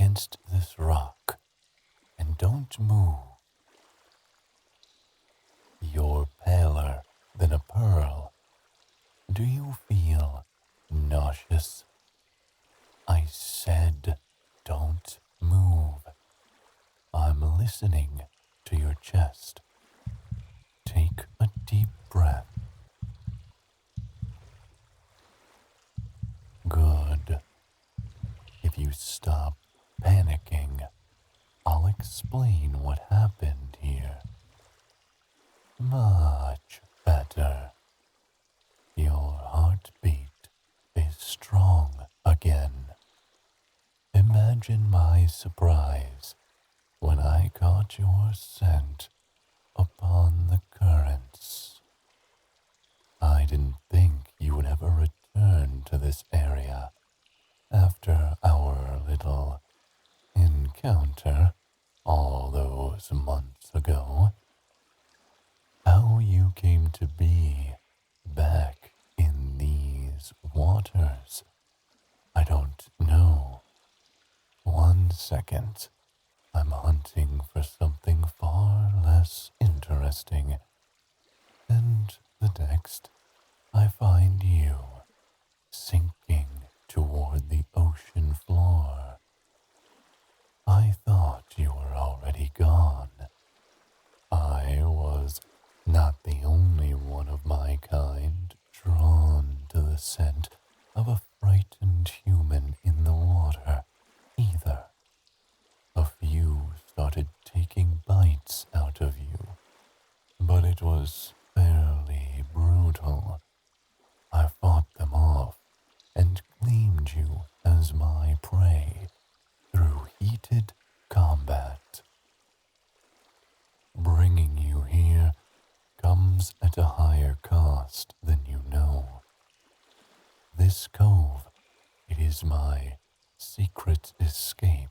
against this rock and don't move. You're paler than a pearl. Do you feel nauseous? I said, don't move. I'm listening to your chest. Take a deep breath. Good. If you stop panicking, I'll explain what happened here. Much better. Your heartbeat is strong again. Imagine my surprise when I caught your scent upon the currents. I didn't think you would ever return to this area after our little encounter all those months ago. How you came to be back in these waters, I don't know. 1 second, I'm hunting for something far less interesting, and the next, I find you sinking toward the ocean floor. I thought you were already gone. I was not the only one of my kind drawn to the scent of a frightened human in the water, either. A few started taking bites out of you, but it was fairly brutal. I fought them off and claimed you as my prey through heated combat. Bringing you here comes at a higher cost than you know. This cove, it is my secret escape.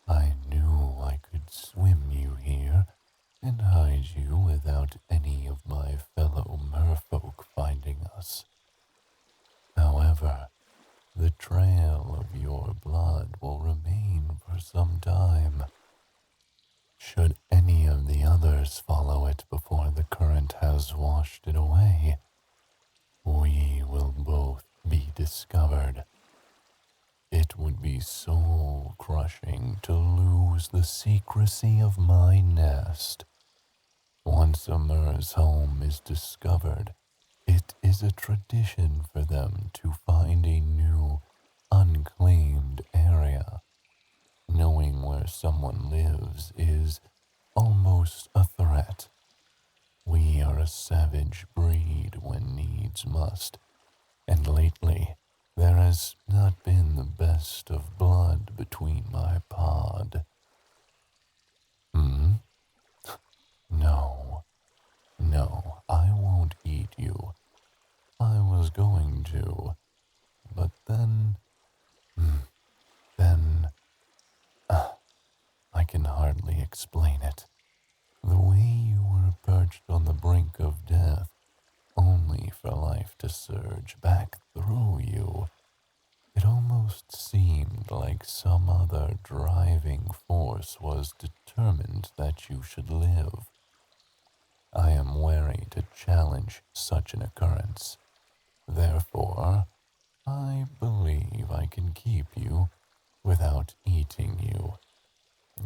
I knew I could swim you here and hide you without any of my fellow merfolk finding us. However, the trail of your blood will remain for some time. Should any of the others follow it before the current has washed it away, we will both be discovered. It would be soul-crushing to lose the secrecy of my nest. Once a Mer's home is discovered, it is a tradition for them to find a new, unclaimed area. Knowing where someone lives is almost a threat. We are a savage breed when needs must, and lately there has not been the best of blood between my pod. No, I won't eat you. I was going to, but then, I can hardly explain it. The way you were perched on the brink of death, only for life to surge back through you. It almost seemed like some other driving force was determined that you should live. I am wary to challenge such an occurrence. Therefore, I believe I can keep you without eating you.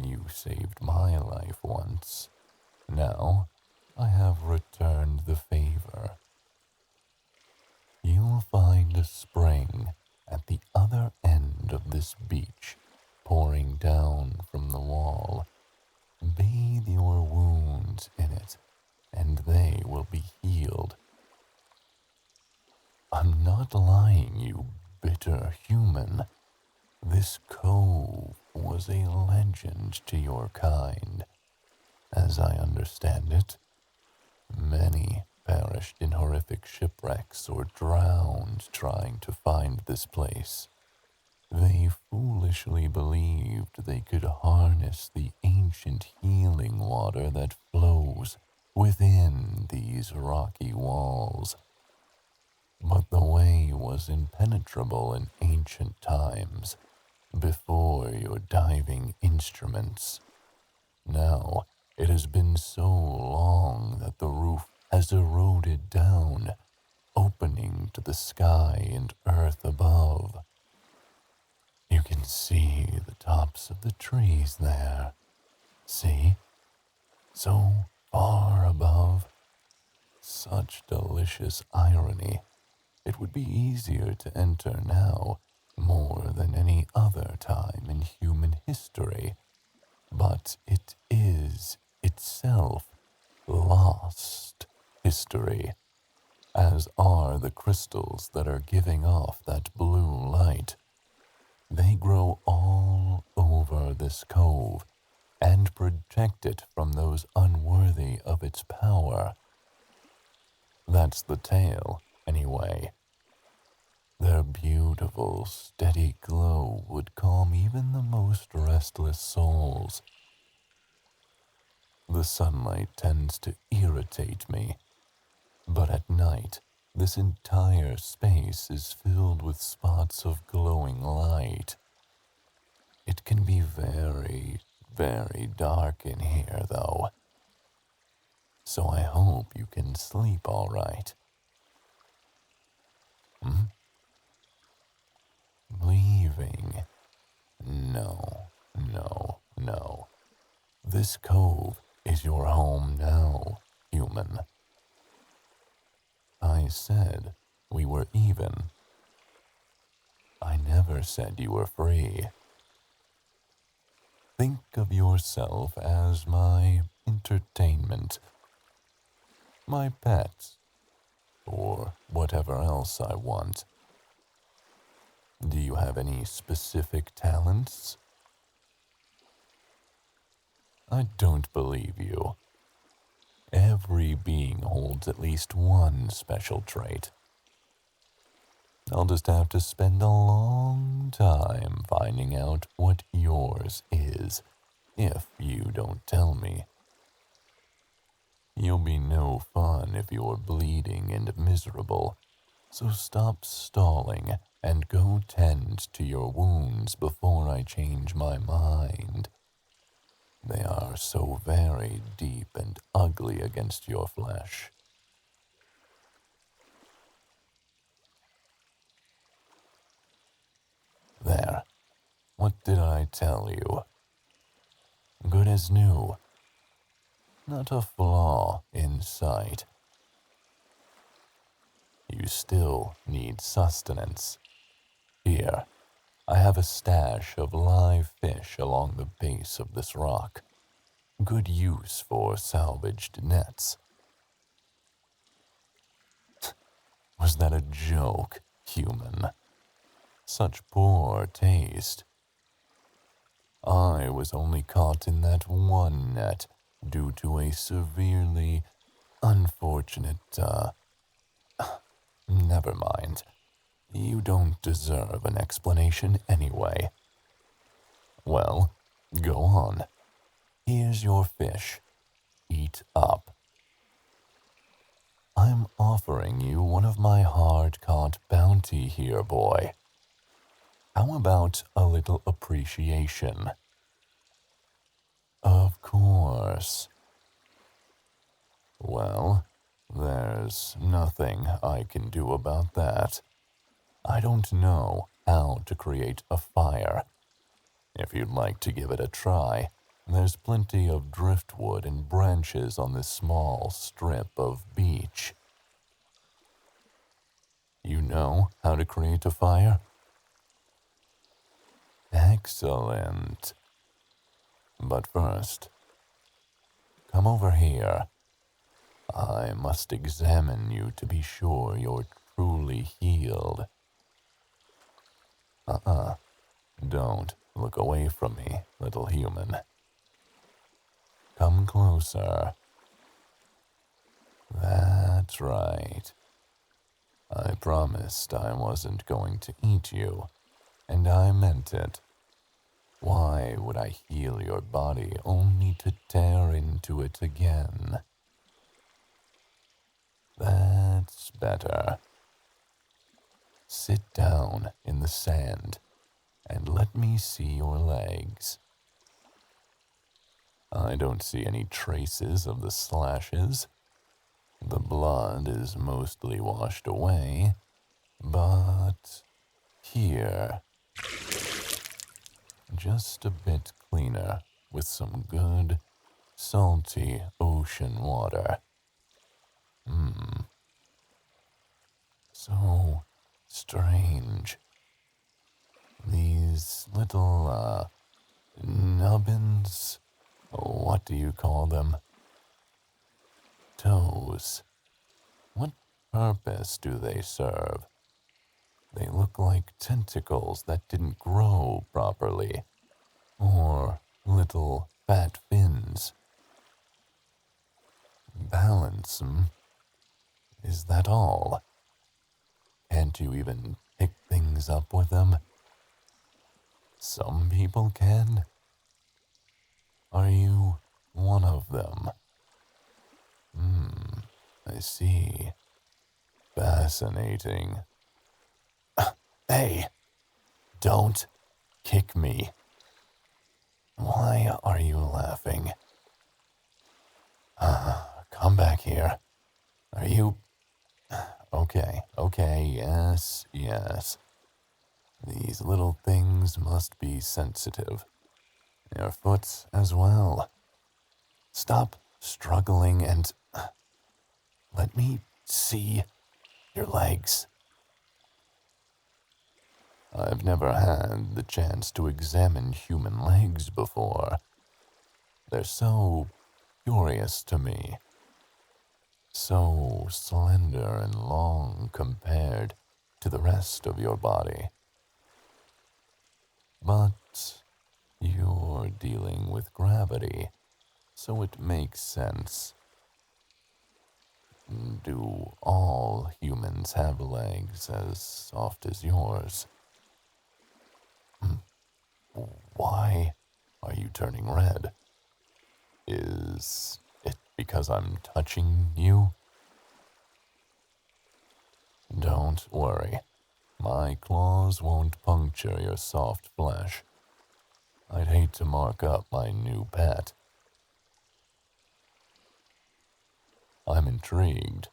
You saved my life once. Now, I have returned the favor. You'll find a spring at the other end of this beach, pouring down from the wall. Bathe your wounds in it, and they will be healed. I'm not lying, you bitter human. This cove was a legend to your kind. As I understand it, many perished in horrific shipwrecks or drowned trying to find this place. They foolishly believed they could harness the ancient healing water that flows within these rocky walls. But the way was impenetrable in ancient times, before your diving instruments. Now, it has been so long that the roof has eroded down, opening to the sky and earth above. You can see the tops of the trees there. See? So far above. Such delicious irony. It would be easier to enter now, more than any other time in human history. But it is itself lost history, as are the crystals that are giving off that blue light. They grow all over this cove and protect it from those unworthy of its power. That's the tale, anyway. Their beautiful, steady glow would calm even the most restless souls. The sunlight tends to irritate me, but at night, this entire space is filled with spots of glowing light. It can be very, very dark in here, though. So I hope you can sleep all right. Leaving? No, no, no. This cove is your home now, human. I said we were even. I never said you were free. Think of yourself as my entertainment, my pet, or whatever else I want. Do you have any specific talents? I don't believe you. Every being holds at least one special trait. I'll just have to spend a long time finding out what yours is, if you don't tell me. You'll be no fun if you're bleeding and miserable, so stop stalling and go tend to your wounds before I change my mind. They are so very deep and ugly against your flesh. There. What did I tell you? Good as new. Not a flaw in sight. You still need sustenance. Here, I have a stash of live fish along the base of this rock. Good use for salvaged nets. Was that a joke, human? Such poor taste. I was only caught in that one net due to a severely unfortunate, never mind. You don't deserve an explanation anyway. Well, go on. Here's your fish. Eat up. I'm offering you one of my hard-caught bounty here, boy. How about a little appreciation? Of course. Well, there's nothing I can do about that. I don't know how to create a fire. If you'd like to give it a try, there's plenty of driftwood and branches on this small strip of beach. You know how to create a fire? Excellent. But first, come over here. I must examine you to be sure you're truly healed. Don't look away from me, little human. Come closer. That's right. I promised I wasn't going to eat you, and I meant it. Why would I heal your body only to tear into it again? That's better. Sit down in the sand and let me see your legs. I don't see any traces of the slashes. The blood is mostly washed away, but here, just a bit cleaner with some good, salty ocean water. So strange. These little, nubbins, what do you call them? Toes. What purpose do they serve? They look like tentacles that didn't grow properly, or little fat fins. Balance, Is that all? Can't you even pick things up with them? Some people can. Are you one of them? I see. Fascinating. Hey, don't kick me. Why are you laughing? Come back here. Are you... Okay, yes. These little things must be sensitive. Your foot as well. Stop struggling and let me see your legs. I've never had the chance to examine human legs before. They're so curious to me. So slender and long compared to the rest of your body. But you're dealing with gravity, so it makes sense. Do all humans have legs as soft as yours? Why are you turning red? Is it because I'm touching you? Don't worry. My claws won't puncture your soft flesh. I'd hate to mark up my new pet. I'm intrigued.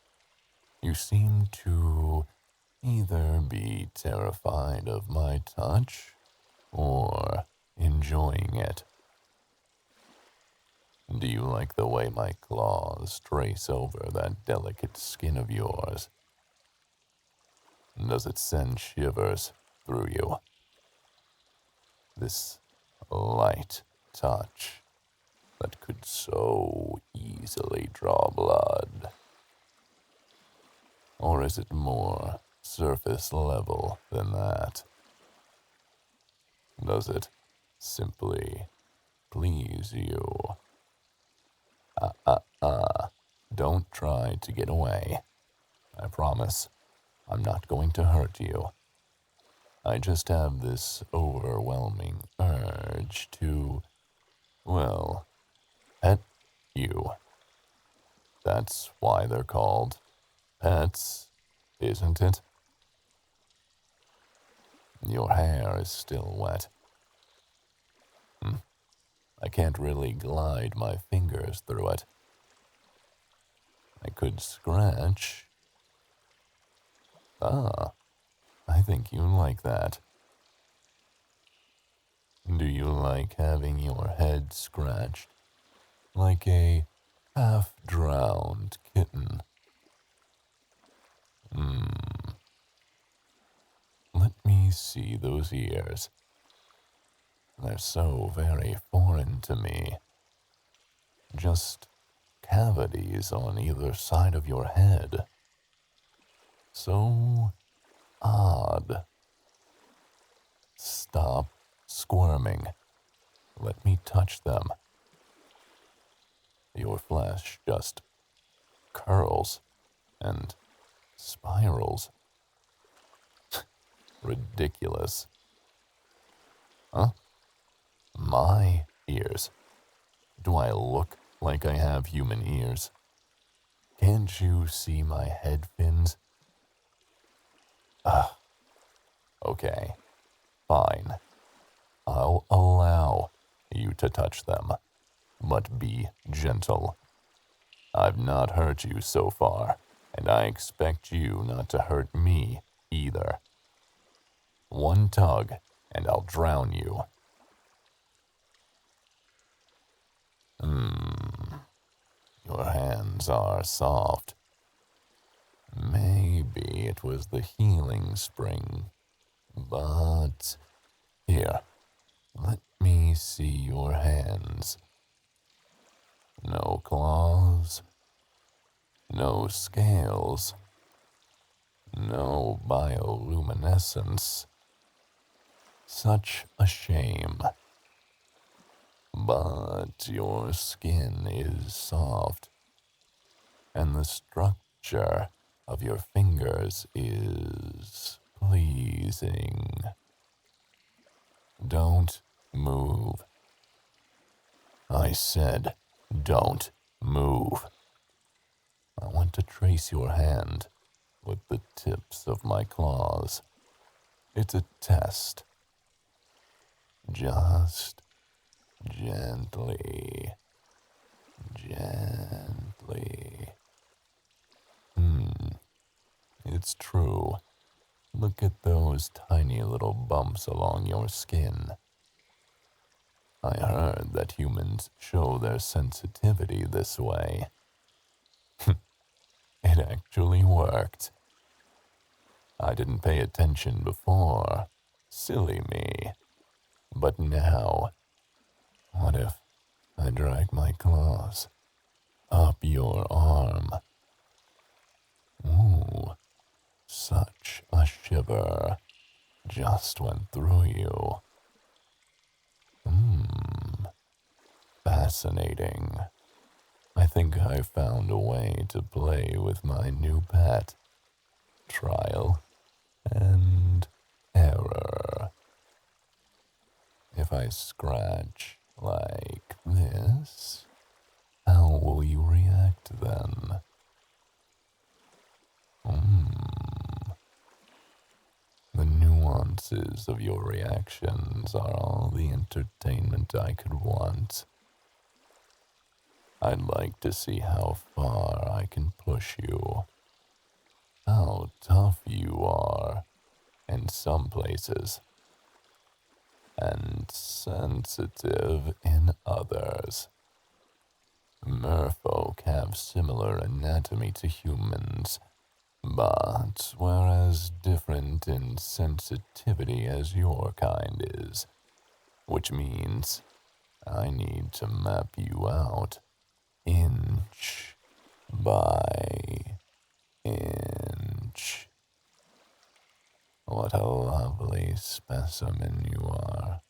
You seem to either be terrified of my touch or enjoying it. Do you like the way my claws trace over that delicate skin of yours? Does it send shivers through you? This light touch that could so easily draw blood. Or is it more surface level than that? Does it simply please you? Don't try to get away. I promise I'm not going to hurt you. I just have this overwhelming urge to, well, pet you. That's why they're called pets, isn't it? Your hair is still wet. I can't really glide my fingers through it. I could scratch. I think you like that. Do you like having your head scratched? Like a half-drowned kitten? Let me see those ears. They're so very foreign to me. Just cavities on either side of your head. So odd. Stop squirming. Let me touch them. Your flesh just curls and spirals. Ridiculous. Huh? My ears. Do I look like I have human ears? Can't you see my head fins? Okay, fine. I'll allow you to touch them, but be gentle. I've not hurt you so far, and I expect you not to hurt me either. One tug, and I'll drown you. Your hands are soft. Maybe it was the healing spring, but here, let me see your hands. No claws, no scales, no bioluminescence. Such a shame. But your skin is soft, and the structure of your fingers is pleasing. Don't move. I said, don't move. I want to trace your hand with the tips of my claws. It's a test. Just gently, gently. It's true. Look at those tiny little bumps along your skin. I heard that humans show their sensitivity this way. It actually worked. I didn't pay attention before. Silly me. But now, what if I drag my claws up your arm? Ooh, such a shiver just went through you. Fascinating. I think I found a way to play with my new pet. Trial and error. If I scratch like this, how will you react then? The nuances of your reactions are all the entertainment I could want. I'd like to see how far I can push you. How tough you are in some places, and sensitive in others. Merfolk have similar anatomy to humans, but we're as different in sensitivity as your kind is, which means I need to map you out inch by inch. What a lovely specimen you are,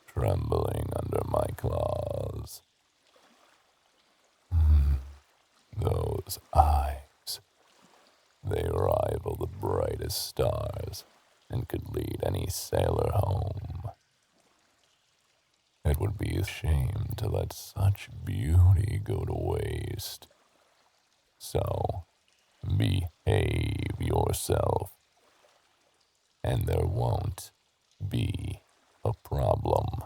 trembling under my claws. Those eyes, they rival the brightest stars and could lead any sailor home. It would be a shame to let such beauty go to waste. So, behave yourself, and there won't be a problem.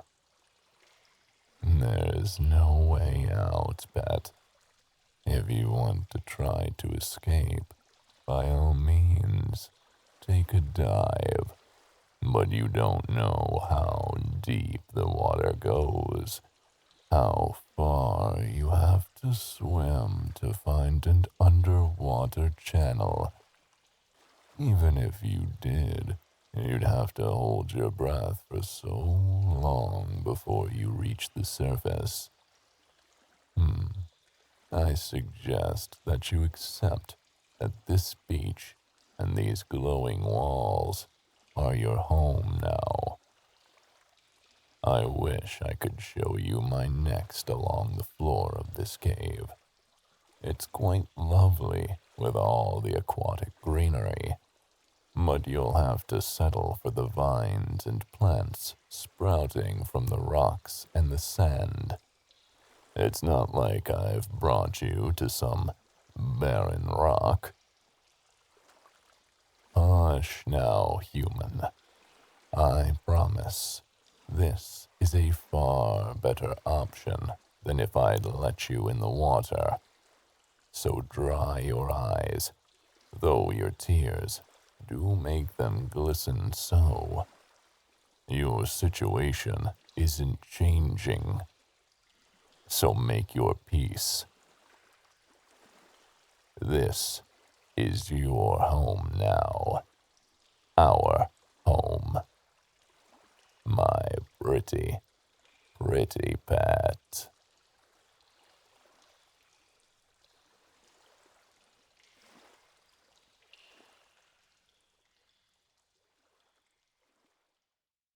There's no way out, Pet. If you want to try to escape, by all means, take a dive. But you don't know how deep the water goes, how far you have to swim to find an underwater channel. Even if you did, you'd have to hold your breath for so long before you reach the surface. I suggest that you accept that this beach and these glowing walls are your home now. I wish I could show you my next along the floor of this cave. It's quite lovely with all the aquatic greenery, but you'll have to settle for the vines and plants sprouting from the rocks and the sand. It's not like I've brought you to some barren rock. Hush now, human. I promise This is a far better option than if I'd let you in the water. So dry your eyes, though your tears do make them glisten so. Your situation isn't changing, so make your peace. This is your home now. Our home. My pretty, pretty pet.